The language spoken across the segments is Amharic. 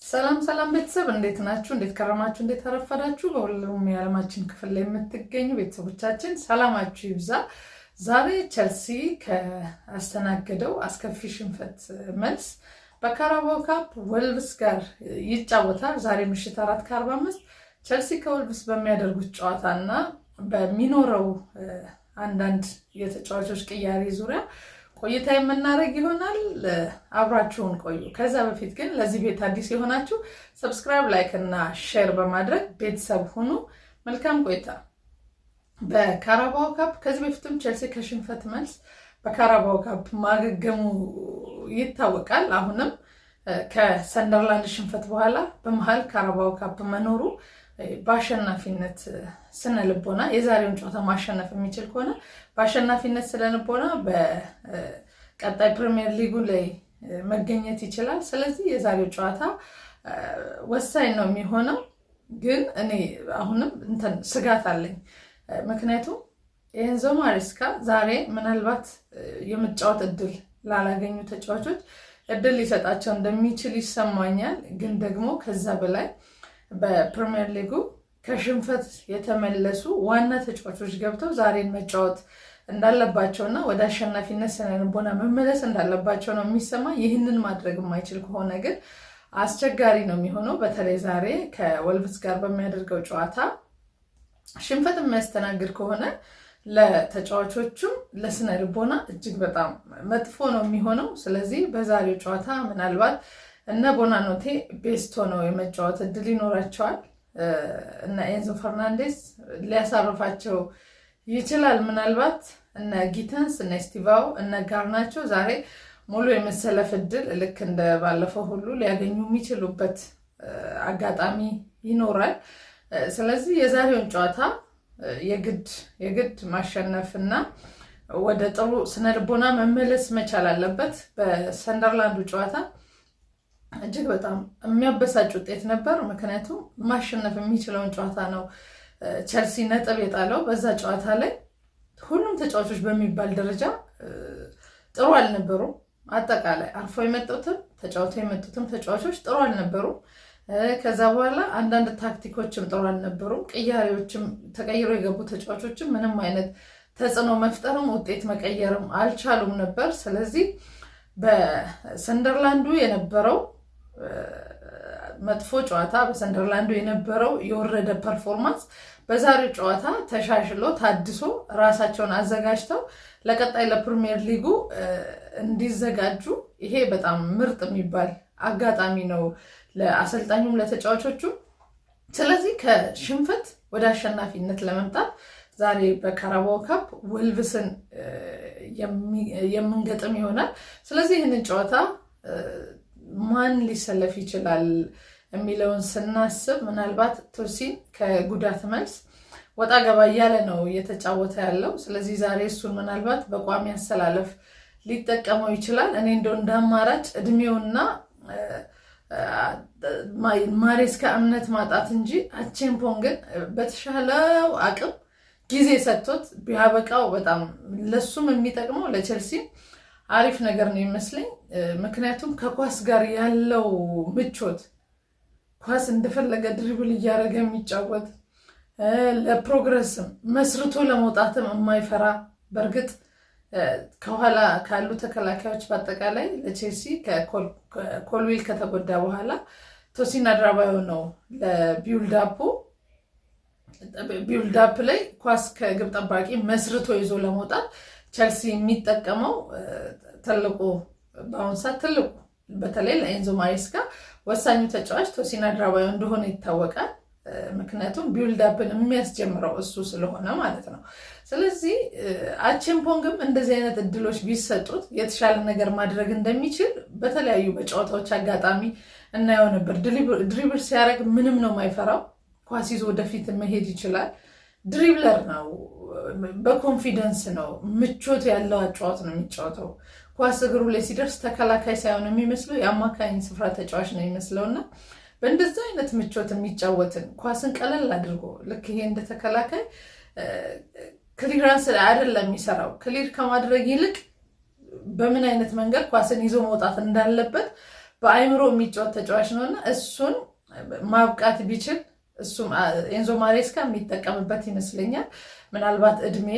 ሰላም ቤተሰብ እንዴት ናችሁ? እንዴት ከረማችሁ? እንዴት አረፈዳችሁ? በሁሉም የዓለማችን ክፍል ላይ የምትገኙ ቤተሰቦቻችን ሰላማችሁ ይብዛ። ዛሬ ቸልሲ ከአስተናገደው አስከፊ ሽንፈት መልስ በካራባኦ ካፕ ወልቭስ ጋር ይጫወታል። ዛሬ ምሽት 4:45 ቸልሲ ከወልቭስ በሚያደርጉት ጨዋታና በሚኖረው አንዳንድ የተጫዋቾች ቅያሬ ዙሪያ ቆይታ የምናደርግ ይሆናል። አብራችሁን ቆዩ። ከዛ በፊት ግን ለዚህ ቤት አዲስ የሆናችሁ ሰብስክራይብ፣ ላይክ እና ሼር በማድረግ ቤተሰብ ሁኑ። መልካም ቆይታ። በካራባኦ ካፕ ከዚህ በፊትም ቸልሲ ከሽንፈት መልስ በካራባኦ ካፕ ማገገሙ ይታወቃል። አሁንም ከሰንደርላንድ ሽንፈት በኋላ በመሃል ካራባኦ ካፕ መኖሩ በአሸናፊነት ስነ ልቦና የዛሬውን ጨዋታ ማሸነፍ የሚችል ከሆነ በአሸናፊነት ስነ ልቦና በቀጣይ ፕሪሚየር ሊጉ ላይ መገኘት ይችላል። ስለዚህ የዛሬው ጨዋታ ወሳኝ ነው የሚሆነው። ግን እኔ አሁንም ስጋት አለኝ። ምክንያቱም ኤንዞ ማሬስካ ዛሬ ምናልባት የመጫወት እድል ላላገኙ ተጫዋቾች እድል ሊሰጣቸው እንደሚችል ይሰማኛል። ግን ደግሞ ከዛ በላይ በፕሪሚየር ሊጉ ከሽንፈት የተመለሱ ዋና ተጫዋቾች ገብተው ዛሬን መጫወት እንዳለባቸውና ወደ አሸናፊነት ስነ ልቦና መመለስ እንዳለባቸው ነው የሚሰማ። ይህንን ማድረግ የማይችል ከሆነ ግን አስቸጋሪ ነው የሚሆነው። በተለይ ዛሬ ከወልቭስ ጋር በሚያደርገው ጨዋታ ሽንፈት የሚያስተናግድ ከሆነ ለተጫዋቾቹም ለስነ ልቦና እጅግ በጣም መጥፎ ነው የሚሆነው። ስለዚህ በዛሬው ጨዋታ ምናልባት እነ ቦናኖቴ ቤስቶ ነው የመጫወት እድል ይኖራቸዋል እና ኤንዞ ፈርናንዴስ ሊያሳርፋቸው ይችላል። ምናልባት እነ ጊተንስ፣ እነ ስቲቫው፣ እነ ጋርናቾ ዛሬ ሙሉ የመሰለፍ እድል ልክ እንደ ባለፈው ሁሉ ሊያገኙ የሚችሉበት አጋጣሚ ይኖራል። ስለዚህ የዛሬውን ጨዋታ የግድ ማሸነፍና ወደ ጥሩ ስነልቦና መመለስ መቻል አለበት። በሰንደርላንዱ ጨዋታ እጅግ በጣም የሚያበሳጭ ውጤት ነበር። ምክንያቱም ማሸነፍ የሚችለውን ጨዋታ ነው ቸልሲ ነጥብ የጣለው። በዛ ጨዋታ ላይ ሁሉም ተጫዋቾች በሚባል ደረጃ ጥሩ አልነበሩም። አጠቃላይ አርፎ የመጡትም ተጫውተው የመጡትም ተጫዋቾች ጥሩ አልነበሩም። ከዛ በኋላ አንዳንድ ታክቲኮችም ጥሩ አልነበሩም። ቅያሬዎችም ተቀይሮ የገቡ ተጫዋቾችም ምንም አይነት ተጽዕኖ መፍጠርም ውጤት መቀየርም አልቻሉም ነበር። ስለዚህ በሰንደርላንዱ የነበረው መጥፎ ጨዋታ፣ በሰንደርላንዱ የነበረው የወረደ ፐርፎርማንስ በዛሬው ጨዋታ ተሻሽሎ ታድሶ ራሳቸውን አዘጋጅተው ለቀጣይ ለፕሪሚየር ሊጉ እንዲዘጋጁ ይሄ በጣም ምርጥ የሚባል አጋጣሚ ነው ለአሰልጣኙም ለተጫዋቾቹም። ስለዚህ ከሽንፈት ወደ አሸናፊነት ለመምጣት ዛሬ በካራባኦ ካፕ ወልቭስን የምንገጥም ይሆናል። ስለዚህ ይህንን ጨዋታ ማን ሊሰለፍ ይችላል የሚለውን ስናስብ ምናልባት ቶሲን ከጉዳት መልስ ወጣ ገባ እያለ ነው እየተጫወተ ያለው። ስለዚህ ዛሬ እሱን ምናልባት በቋሚ አሰላለፍ ሊጠቀመው ይችላል። እኔ እንደው እንደ አማራጭ እድሜውና ማሬስካ እምነት ማጣት እንጂ አቼምፖንግን በተሻለው አቅም ጊዜ ሰጥቶት ቢያበቃው በጣም ለሱም የሚጠቅመው ለቸልሲ አሪፍ ነገር ነው ይመስለኝ። ምክንያቱም ከኳስ ጋር ያለው ምቾት፣ ኳስ እንደፈለገ ድሪብል እያደረገ የሚጫወት ለፕሮግረስም መስርቶ ለመውጣትም የማይፈራ በእርግጥ ከኋላ ካሉ ተከላካዮች በአጠቃላይ ለቼልሲ ኮልዊል ከተጎዳ በኋላ ቶሲን አድራባዮ ነው ቢውልዳፕ ላይ ኳስ ከግብ ጠባቂ መስርቶ ይዞ ለመውጣት ቸልሲ የሚጠቀመው ትልቁ በአሁኑ ሰዓት ትልቁ በተለይ ለኤንዞ ማሬስካ ወሳኙ ተጫዋች ቶሲን አድራባዮ እንደሆነ ይታወቃል። ምክንያቱም ቢውልዳፕን የሚያስጀምረው እሱ ስለሆነ ማለት ነው። ስለዚህ አቼምፖንግም እንደዚህ አይነት እድሎች ቢሰጡት የተሻለ ነገር ማድረግ እንደሚችል በተለያዩ በጨዋታዎች አጋጣሚ እናየው ነበር። ድሪብል ሲያደርግ ምንም ነው የማይፈራው። ኳስ ይዞ ወደፊት መሄድ ይችላል። ድሪብለር ነው፣ በኮንፊደንስ ነው፣ ምቾት ያለው አጫዋት ነው የሚጫወተው። ኳስ እግሩ ላይ ሲደርስ ተከላካይ ሳይሆን የሚመስለው የአማካኝ ስፍራ ተጫዋች ነው የሚመስለውና በእንደዚህ አይነት ምቾት የሚጫወትን ኳስን ቀለል አድርጎ ልክ ይሄ እንደ ተከላካይ ክሊራንስ አይደለም የሚሰራው። ክሊር ከማድረግ ይልቅ በምን አይነት መንገድ ኳስን ይዞ መውጣት እንዳለበት በአይምሮ የሚጫወት ተጫዋች ነውና እሱን ማብቃት ቢችል እሱም ኤንዞ ማሬስካ የሚጠቀምበት ይመስለኛል። ምናልባት እድሜ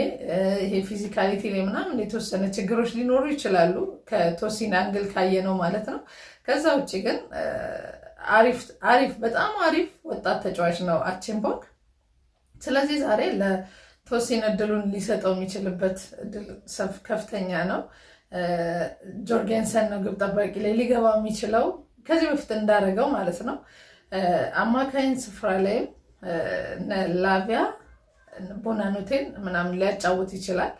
ይሄ ፊዚካሊቲ ላይ ምናምን የተወሰነ ችግሮች ሊኖሩ ይችላሉ ከቶሲን አንግል ካየነው ማለት ነው። ከዛ ውጭ ግን አሪፍ በጣም አሪፍ ወጣት ተጫዋች ነው አቺምቦክ። ስለዚህ ዛሬ ለቶሲን እድሉን ሊሰጠው የሚችልበት እድል ከፍተኛ ነው። ጆርጌንሰን ነው ግብ ጠባቂ ላይ ሊገባ የሚችለው ከዚህ በፊት እንዳደረገው ማለት ነው። አማካኝ ስፍራ ላይም ላቪያ ቦናኖቴን ምናምን ሊያጫውት ይችላል።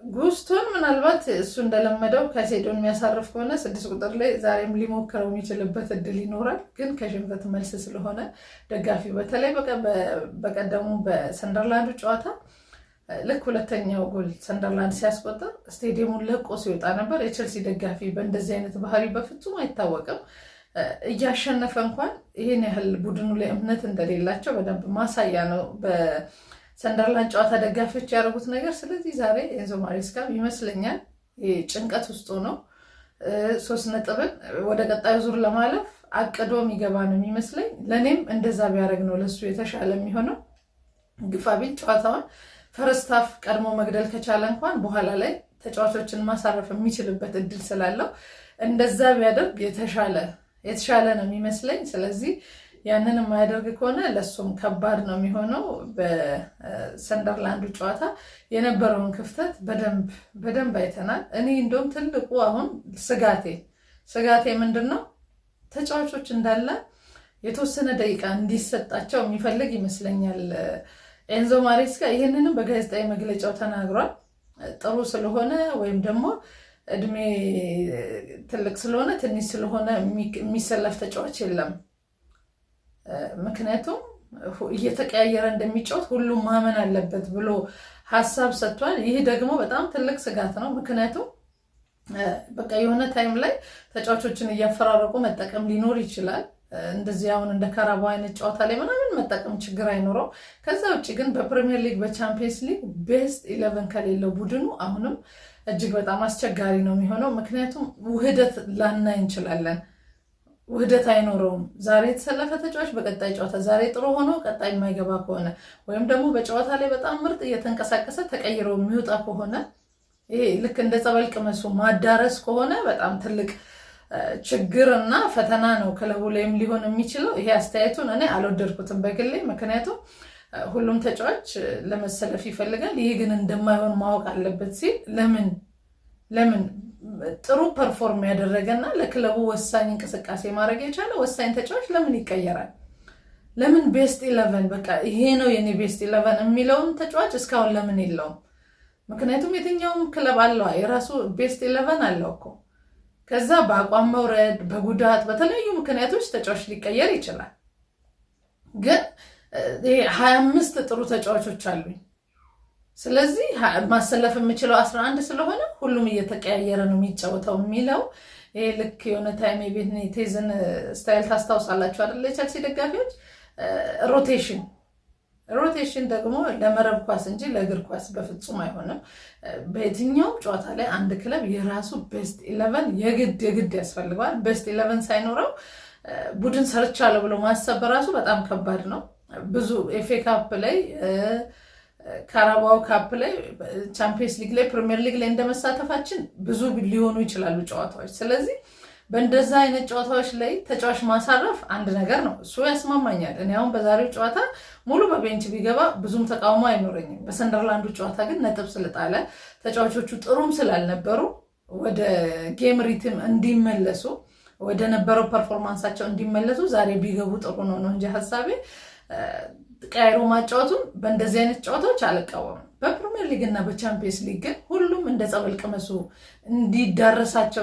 ጉስቶን ምናልባት እሱ እንደለመደው ከሴዶን የሚያሳርፍ ከሆነ 6 ቁጥር ላይ ዛሬም ሊሞክረው የሚችልበት እድል ይኖራል። ግን ከሽንፈት መልስ ስለሆነ ደጋፊው በተለይ በቀደሙ በሰንደርላንዱ ጨዋታ ልክ ሁለተኛው ጎል ሰንደርላንድ ሲያስቆጥር ስቴዲየሙን ለቆ ሲወጣ ነበር። የቸልሲ ደጋፊ በእንደዚህ አይነት ባህሪ በፍጹም አይታወቅም። እያሸነፈ እንኳን ይህን ያህል ቡድኑ ላይ እምነት እንደሌላቸው በደንብ ማሳያ ነው በሰንደርላንድ ጨዋታ ደጋፊዎች ያደረጉት ነገር። ስለዚህ ዛሬ ኤንዞ ማሬስካ ይመስለኛል ጭንቀት ውስጡ ነው 3 ነጥብን ወደ ቀጣዩ ዙር ለማለፍ አቅዶ የሚገባ ነው የሚመስለኝ። ለእኔም እንደዛ ቢያደርግ ነው ለሱ የተሻለ የሚሆነው። ግፋቢል ጨዋታውን ፈርስት ሃፍ ቀድሞ መግደል ከቻለ እንኳን በኋላ ላይ ተጫዋቾችን ማሳረፍ የሚችልበት እድል ስላለው እንደዛ ቢያደርግ የተሻለ ነው የሚመስለኝ። ስለዚህ ያንን የማያደርግ ከሆነ ለሱም ከባድ ነው የሚሆነው። በሰንደርላንዱ ጨዋታ የነበረውን ክፍተት በደንብ አይተናል። እኔ እንደውም ትልቁ አሁን ስጋቴ ምንድን ነው ተጫዋቾች እንዳለ የተወሰነ ደቂቃ እንዲሰጣቸው የሚፈልግ ይመስለኛል ኤንዞ ማሬስካ። ይህንንም በጋዜጣዊ መግለጫው ተናግሯል። ጥሩ ስለሆነ ወይም ደግሞ እድሜ ትልቅ ስለሆነ ትንሽ ስለሆነ የሚሰለፍ ተጫዋች የለም። ምክንያቱም እየተቀያየረ እንደሚጫወት ሁሉም ማመን አለበት ብሎ ሀሳብ ሰጥቷል። ይህ ደግሞ በጣም ትልቅ ስጋት ነው። ምክንያቱም በቃ የሆነ ታይም ላይ ተጫዋቾችን እያፈራረቁ መጠቀም ሊኖር ይችላል። እንደዚህ አሁን እንደ ካራባው አይነት ጨዋታ ላይ ምናምን መጠቀም ችግር አይኖረው። ከዛ ውጭ ግን በፕሪሚየር ሊግ በቻምፒየንስ ሊግ ቤስት 11 ከሌለው ቡድኑ አሁንም እጅግ በጣም አስቸጋሪ ነው የሚሆነው። ምክንያቱም ውህደት ላናይ እንችላለን። ውህደት አይኖረውም። ዛሬ የተሰለፈ ተጫዋች በቀጣይ ጨዋታ ዛሬ ጥሩ ሆኖ ቀጣይ የማይገባ ከሆነ ወይም ደግሞ በጨዋታ ላይ በጣም ምርጥ እየተንቀሳቀሰ ተቀይሮ የሚወጣ ከሆነ ይሄ ልክ እንደ ጸበል ቅመሱ ማዳረስ ከሆነ በጣም ትልቅ ችግርና ፈተና ነው ክለቡ ላይም ሊሆን የሚችለው። ይሄ አስተያየቱን እኔ አልወደድኩትም በግሌ። ምክንያቱም ሁሉም ተጫዋች ለመሰለፍ ይፈልጋል። ይህ ግን እንደማይሆን ማወቅ አለበት ሲል ለምን ጥሩ ፐርፎርም ያደረገና ለክለቡ ወሳኝ እንቅስቃሴ ማድረግ የቻለ ወሳኝ ተጫዋች ለምን ይቀየራል? ለምን ቤስት 11 በቃ ይሄ ነው የኔ ቤስት 11 የሚለውን ተጫዋች እስካሁን ለምን የለውም? ምክንያቱም የትኛውም ክለብ አለው የራሱ ቤስት 11 አለው እኮ። ከዛ በአቋም መውረድ፣ በጉዳት፣ በተለያዩ ምክንያቶች ተጫዋች ሊቀየር ይችላል። ግን 25 ጥሩ ተጫዋቾች አሉኝ። ስለዚህ ማሰለፍ የምችለው 11 ስለሆነ ሁሉም እየተቀያየረ ነው የሚጫወተው የሚለው ይሄ ልክ የሆነ ታይም የቤኒቴዝን ስታይል ታስታውሳላችሁ አይደል? የቸልሲ ደጋፊዎች ሮቴሽን ደግሞ ለመረብ ኳስ እንጂ ለእግር ኳስ በፍጹም አይሆንም። በየትኛውም ጨዋታ ላይ አንድ ክለብ የራሱ ቤስት 11 የግድ ያስፈልገዋል። ቤስት 11 ሳይኖረው ቡድን ሰርቻለሁ ብሎ ማሰብ በራሱ በጣም ከባድ ነው። ብዙ ኤፍኤ ካፕ ላይ፣ ካራባው ካፕ ላይ፣ ቻምፒየንስ ሊግ ላይ፣ ፕሪሚየር ሊግ ላይ እንደመሳተፋችን ብዙ ሊሆኑ ይችላሉ ጨዋታዎች። ስለዚህ በእንደዛ አይነት ጨዋታዎች ላይ ተጫዋች ማሳረፍ አንድ ነገር ነው። እሱ ያስማማኛል። እኔ አሁን በዛሬው ጨዋታ ሙሉ በቤንች ቢገባ ብዙም ተቃውሞ አይኖረኝም። በሰንደርላንዱ ጨዋታ ግን ነጥብ ስለጣለ ተጫዋቾቹ ጥሩም ስላልነበሩ ወደ ጌም ሪትም እንዲመለሱ ወደ ነበረው ፐርፎርማንሳቸው እንዲመለሱ ዛሬ ቢገቡ ጥሩ ነው እንጂ ሀሳቤ ቀያይሮ ማጫወቱን በእንደዚህ አይነት ጨዋታዎች አልቃወምም። በፕሪሚየር ሊግ እና በቻምፒየንስ ሊግ ግን ሁሉም እንደ ጸበል ቅመሱ እንዲዳረሳቸው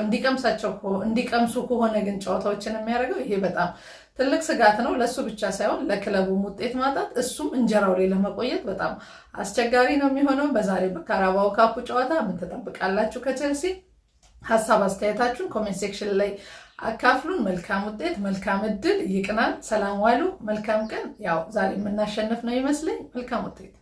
እንዲቀምሱ ከሆነ ግን ጨዋታዎችን የሚያደርገው ይሄ በጣም ትልቅ ስጋት ነው። ለሱ ብቻ ሳይሆን ለክለቡም ውጤት ማጣት እሱም እንጀራው ላይ ለመቆየት በጣም አስቸጋሪ ነው የሚሆነው። በዛሬ በካራባው ካፑ ጨዋታ ምን ትጠብቃላችሁ ከቼልሲ? ሀሳብ አስተያየታችሁን ኮሜንት ሴክሽን ላይ አካፍሉን። መልካም ውጤት፣ መልካም እድል፣ ይቅናል። ሰላም ዋሉ። መልካም ቀን። ያው ዛሬ የምናሸንፍ ነው ይመስለኝ። መልካም ውጤት